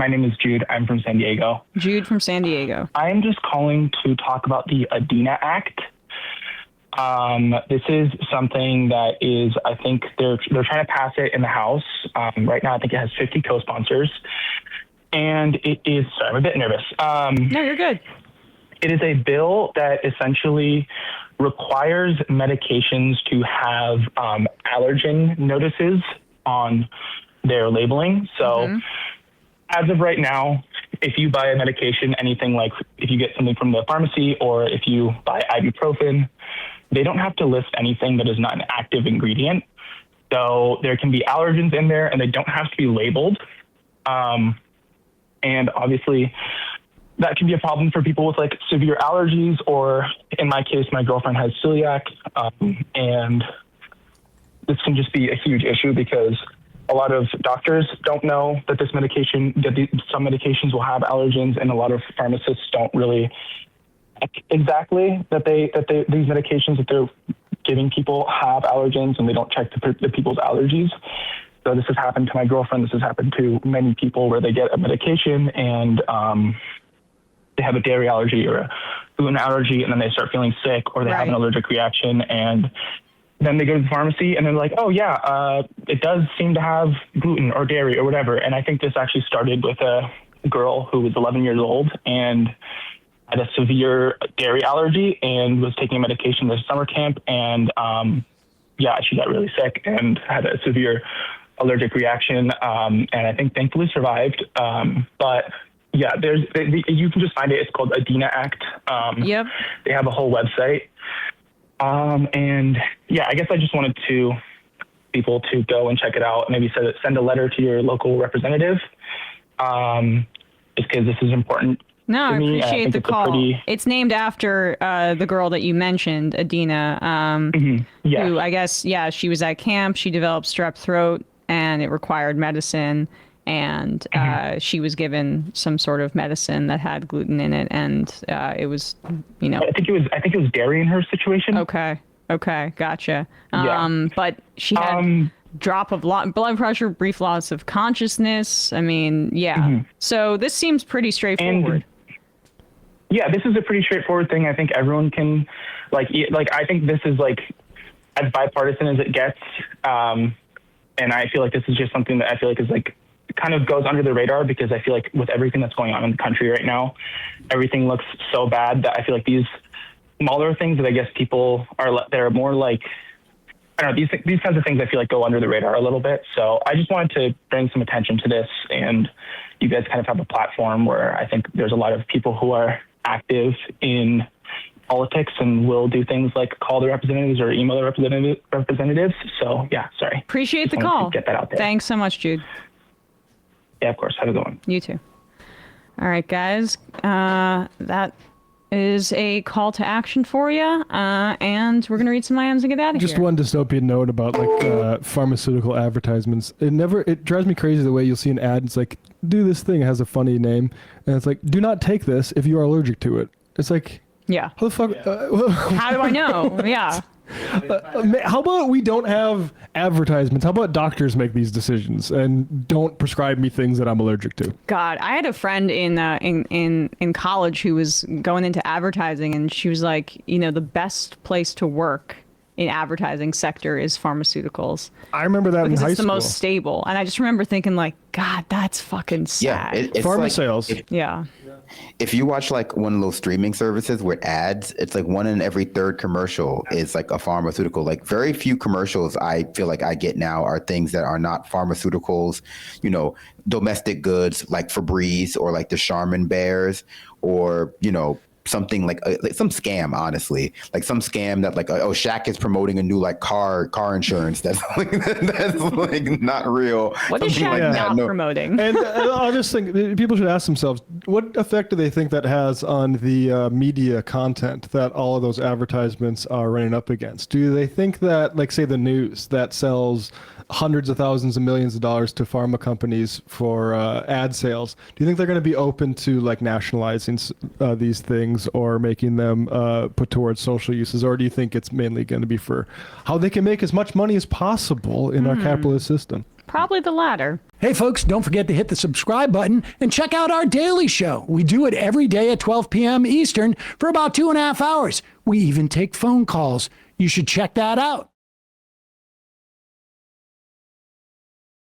My name is Jude. I'm from San Diego. Jude from San Diego. I'm just calling to talk about the Adina Act. This is something that is, I think they're trying to pass it in the House. Right now, I think it has 50 co-sponsors. And it is, sorry, I'm a bit nervous. No, you're good. It is a bill that essentially requires medications to have allergen notices on their labeling. So as of right now, if you buy a medication, anything like if you get something from the pharmacy or if you buy ibuprofen, they don't have to list anything that is not an active ingredient. So there can be allergens in there and they don't have to be labeled. And obviously that can be a problem for people with like severe allergies, or in my case, my girlfriend has celiac. And this can just be a huge issue because a lot of doctors don't know that some medications will have allergens, and a lot of pharmacists don't really exactly that these medications that they're giving people have allergens, and they don't check the people's allergies. So this has happened to my girlfriend. This has happened to many people where they get a medication and they have a dairy allergy or a gluten allergy, and then they start feeling sick, or they have an allergic reaction, and then they go to the pharmacy and they're like, oh yeah, it does seem to have gluten or dairy or whatever. And I think this actually started with a girl who was 11 years old and had a severe dairy allergy and was taking a medication this summer camp. And she got really sick and had a severe allergic reaction. And I think thankfully survived. But yeah, you can just find it. It's called Adina Act. They have a whole website. And yeah, I guess I just wanted people to go and check it out. Maybe send a letter to your local representative, just because this is important. No, I appreciate the call. It's named after the girl that you mentioned, Adina, who I guess, she was at camp. She developed strep throat and it required medicine. And she was given some sort of medicine that had gluten in it, and it was, I think it was dairy in her situation. Okay, gotcha. But she had drop of blood pressure, brief loss of consciousness. I mean, So this seems pretty straightforward. And, this is a pretty straightforward thing. I think everyone can, I think this is as bipartisan as it gets. And I feel like this is just something that I feel like is kind of goes under the radar, because I feel like with everything that's going on in the country right now, everything looks so bad that I feel like these smaller things that I guess people they're more like, I don't know, these kinds of things I feel like go under the radar a little bit. So I just wanted to bring some attention to this, and you guys kind of have a platform where I think there's a lot of people who are active in politics and will do things like call the representatives or email the representatives. So yeah, sorry. Appreciate the call. Get that out there. Thanks so much, Jude. Yeah, of course. Have a good one. You too. All right, guys. That is a call to action for you. And we're going to read some IMs and get out of here. Just one dystopian note about pharmaceutical advertisements. It drives me crazy the way you'll see an ad. It's like, do this thing. It has a funny name. And it's like, do not take this if you are allergic to it. It's like, how the fuck? How do I know? Yeah. How about we don't have advertisements? How about doctors make these decisions and don't prescribe me things that I'm allergic to? God, I had a friend in college who was going into advertising, and she was like, the best place to work in advertising sector is pharmaceuticals. I remember that in high school. Because it's the most stable. And I just remember thinking God, that's fucking sad. Yeah, it's pharma sales. If you watch one of those streaming services with ads, it's one in every third commercial is a pharmaceutical. Very few commercials I feel like I get now are things that are not pharmaceuticals, domestic goods like Febreze or the Charmin bears, or, something some scam, honestly, some scam that Shaq is promoting a new car insurance that's not real. What is Shaq not promoting? And I just think people should ask themselves, what effect do they think that has on the media content that all of those advertisements are running up against? Do they think that, say, the news that sells hundreds of thousands of millions of dollars to pharma companies for ad sales, do you think they're going to be open to nationalizing these things or making them put towards social uses, or do you think it's mainly going to be for how they can make as much money as possible in our capitalist system? Probably the latter. Hey, folks, don't forget to hit the subscribe button and check out our daily show. We do it every day at 12 p.m. Eastern for about 2.5 hours. We even take phone calls. You should check that out.